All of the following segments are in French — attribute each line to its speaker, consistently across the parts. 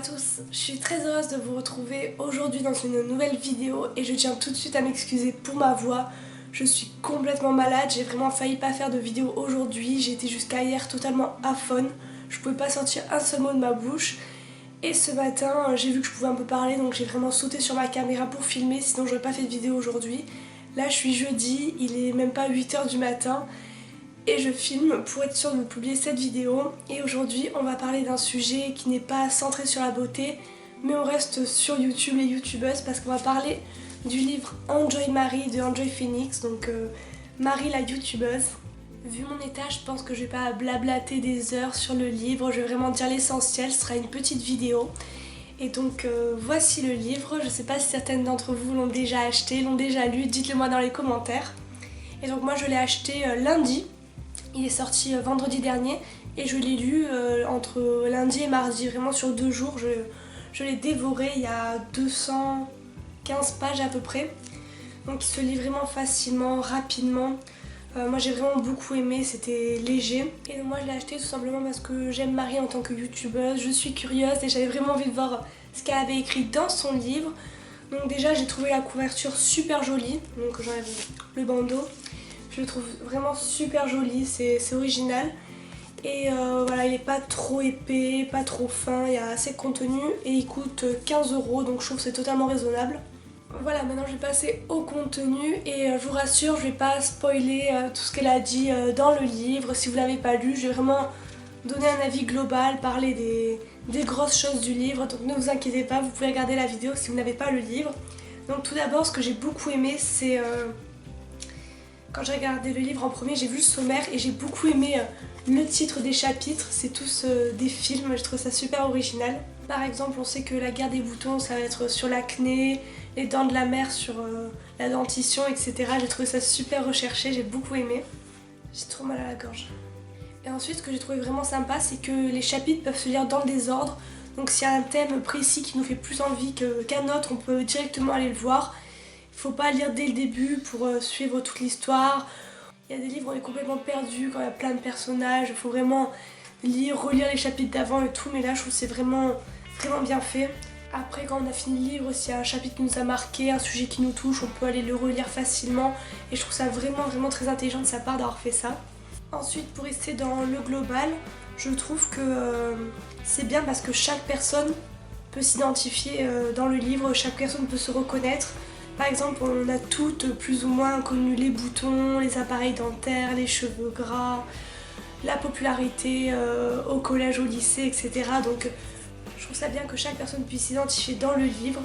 Speaker 1: à tous, je suis très heureuse de vous retrouver aujourd'hui dans une nouvelle vidéo et je tiens tout de suite à m'excuser pour ma voix. Je suis complètement malade, j'ai vraiment failli pas faire de vidéo aujourd'hui, j'ai été jusqu'à hier totalement aphone, je pouvais pas sortir un seul mot de ma bouche. Et ce matin, j'ai vu que je pouvais un peu parler, donc j'ai vraiment sauté sur ma caméra pour filmer, sinon j'aurais pas fait de vidéo aujourd'hui. Là je suis jeudi, il est même pas 8h du matin et je filme pour être sûre de vous publier cette vidéo. Et aujourd'hui on va parler d'un sujet qui n'est pas centré sur la beauté, mais on reste sur YouTube, les youtubeuses, parce qu'on va parler du livre Enjoy Marie de Enjoy Phoenix, donc Marie la youtubeuse. Vu mon état, je pense que je vais pas blablater des heures sur le livre, je vais vraiment dire l'essentiel, ce sera une petite vidéo. Et donc voici le livre, je sais pas si certaines d'entre vous l'ont déjà acheté, l'ont déjà lu, dites-le moi dans les commentaires. Et donc moi je l'ai acheté lundi, il est sorti vendredi dernier et je l'ai lu entre lundi et mardi, vraiment sur 2 jours, je l'ai dévoré, il y a 215 pages à peu près. Donc il se lit vraiment facilement, rapidement. Moi j'ai vraiment beaucoup aimé, c'était léger. Et donc moi je l'ai acheté tout simplement parce que j'aime Marie en tant que youtubeuse, je suis curieuse et j'avais vraiment envie de voir ce qu'elle avait écrit dans son livre. Donc déjà j'ai trouvé la couverture super jolie, donc j'enlève le bandeau. Je le trouve vraiment super joli, c'est original. Et voilà, il est pas trop épais, pas trop fin, il y a assez de contenu et il coûte 15 €, donc je trouve que c'est totalement raisonnable. Voilà, maintenant je vais passer au contenu et je vous rassure, je vais pas spoiler tout ce qu'elle a dit dans le livre. Si vous l'avez pas lu, je vais vraiment donner un avis global, parler des grosses choses du livre, donc ne vous inquiétez pas, vous pouvez regarder la vidéo si vous n'avez pas le livre. Donc tout d'abord, ce que j'ai beaucoup aimé, c'est quand j'ai regardé le livre en premier, j'ai vu le sommaire et j'ai beaucoup aimé le titre des chapitres, c'est tous des films, je trouve ça super original. Par exemple, on sait que la guerre des boutons, ça va être sur l'acné, les dents de la mer sur la dentition, etc. J'ai trouvé ça super recherché, j'ai beaucoup aimé. J'ai trop mal à la gorge. Et ensuite, ce que j'ai trouvé vraiment sympa, c'est que les chapitres peuvent se lire dans le désordre. Donc s'il y a un thème précis qui nous fait plus envie qu'un autre, on peut directement aller le voir. Il ne faut pas lire dès le début pour suivre toute l'histoire. Il y a des livres où on est complètement perdu quand il y a plein de personnages. Il faut vraiment relire les chapitres d'avant et tout. Mais là, je trouve que c'est vraiment bien fait. Après, quand on a fini le livre, s'il y a un chapitre qui nous a marqué, un sujet qui nous touche, on peut aller le relire facilement. Et je trouve ça vraiment très intelligent de sa part d'avoir fait ça. Ensuite, pour rester dans le global, je trouve que c'est bien parce que chaque personne peut s'identifier dans le livre, chaque personne peut se reconnaître. Par exemple, on a toutes plus ou moins connu les boutons, les appareils dentaires, les cheveux gras, la popularité au collège, au lycée, etc. Donc je trouve ça bien que chaque personne puisse s'identifier dans le livre,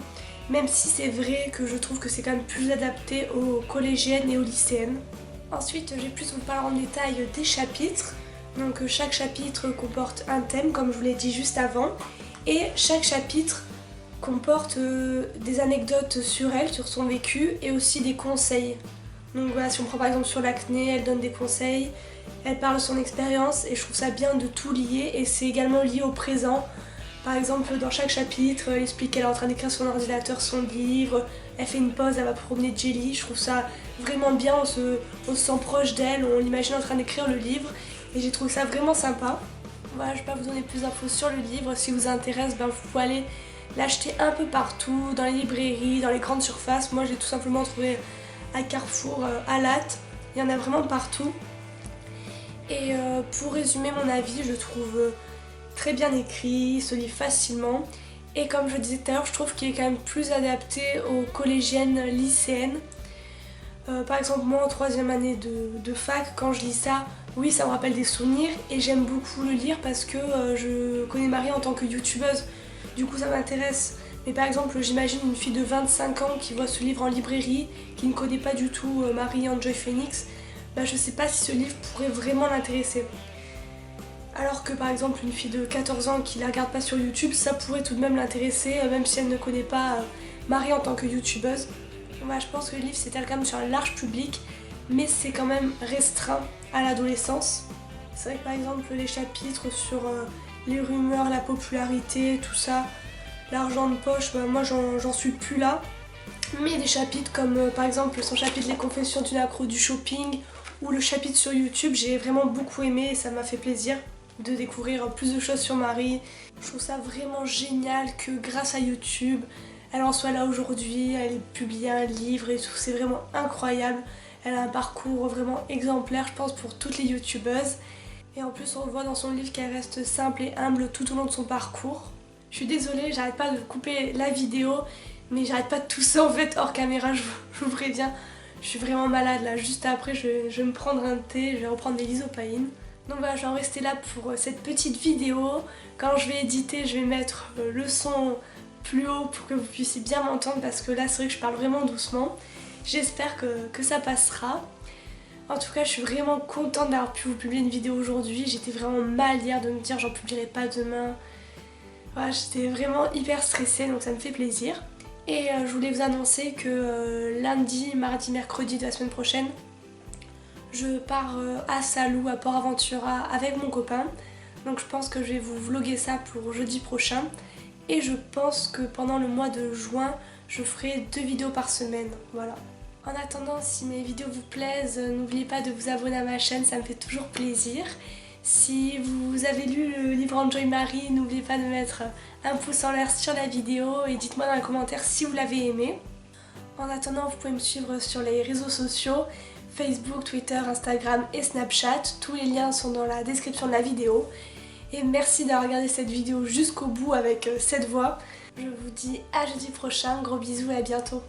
Speaker 1: même si c'est vrai que je trouve que c'est quand même plus adapté aux collégiennes et aux lycéennes. Ensuite, je vais plus vous parler en détail des chapitres. Donc chaque chapitre comporte un thème, comme je vous l'ai dit juste avant, et chaque chapitre comporte des anecdotes sur elle, sur son vécu, et aussi des conseils. Donc voilà, si on prend par exemple sur l'acné, elle donne des conseils, elle parle de son expérience, et je trouve ça bien de tout lier, et c'est également lié au présent. Par exemple, dans chaque chapitre, elle explique qu'elle est en train d'écrire sur son ordinateur son livre, elle fait une pause, elle va promener Jelly. Je trouve ça vraiment bien, on se sent proche d'elle, on l'imagine en train d'écrire le livre et j'ai trouvé ça vraiment sympa. Voilà, je ne vais pas vous donner plus d'infos sur le livre, si vous intéresse, vous pouvez aller l'acheter un peu partout, dans les librairies, dans les grandes surfaces. Moi, j'ai tout simplement trouvé à Carrefour, à Latte, il y en a vraiment partout. Et pour résumer mon avis, je trouve très bien écrit, il se lit facilement et comme je disais tout à l'heure, je trouve qu'il est quand même plus adapté aux collégiennes, lycéennes. Par exemple, moi en 3e année de fac, quand je lis ça, oui, ça me rappelle des souvenirs et j'aime beaucoup le lire parce que je connais Marie en tant que youtubeuse, du coup ça m'intéresse. Mais par exemple, j'imagine une fille de 25 ans qui voit ce livre en librairie, qui ne connaît pas du tout Marie Enjoy Phoenix, je sais pas si ce livre pourrait vraiment l'intéresser. Alors que par exemple une fille de 14 ans qui la regarde pas sur YouTube, ça pourrait tout de même l'intéresser, même si elle ne connaît pas Marie en tant que youtubeuse. Moi je pense que le livre s'étale quand même sur un large public, mais c'est quand même restreint à l'adolescence. C'est vrai que par exemple les chapitres sur les rumeurs, la popularité, tout ça, l'argent de poche, moi j'en suis plus là. Mais des chapitres comme par exemple son chapitre Les confessions d'une accro du shopping ou le chapitre sur YouTube, j'ai vraiment beaucoup aimé et ça m'a fait plaisir. de découvrir plus de choses sur Marie. Je trouve ça vraiment génial que grâce à YouTube, elle en soit là aujourd'hui, elle ait publié un livre et tout, c'est vraiment incroyable. Elle a un parcours vraiment exemplaire, je pense, pour toutes les youtubeuses. Et en plus, on voit dans son livre qu'elle reste simple et humble tout au long de son parcours. Je suis désolée, j'arrête pas de couper la vidéo, mais j'arrête pas de tousser en fait hors caméra, je vous préviens. Je suis vraiment malade là, juste après je vais me prendre un thé, je vais reprendre des lysopaïnes. Donc voilà, je vais en rester là pour cette petite vidéo. Quand je vais éditer, je vais mettre le son plus haut pour que vous puissiez bien m'entendre parce que là c'est vrai que je parle vraiment doucement. J'espère que ça passera. En tout cas, je suis vraiment contente d'avoir pu vous publier une vidéo aujourd'hui. J'étais vraiment mal hier de me dire j'en publierai pas demain. Voilà, j'étais vraiment hyper stressée donc ça me fait plaisir. Et je voulais vous annoncer que lundi, mardi, mercredi de la semaine prochaine, je pars à Salou, à Port Aventura avec mon copain. Donc je pense que je vais vous vlogger ça pour jeudi prochain. Et je pense que pendant le mois de juin, je ferai 2 vidéos par semaine. Voilà. En attendant, si mes vidéos vous plaisent, n'oubliez pas de vous abonner à ma chaîne, ça me fait toujours plaisir. Si vous avez lu le livre Enjoy Marie, n'oubliez pas de mettre un pouce en l'air sur la vidéo et dites-moi dans les commentaires si vous l'avez aimé. En attendant, vous pouvez me suivre sur les réseaux sociaux, Facebook, Twitter, Instagram et Snapchat. Tous les liens sont dans la description de la vidéo. Et merci d'avoir regardé cette vidéo jusqu'au bout avec cette voix. Je vous dis à jeudi prochain, gros bisous et à bientôt.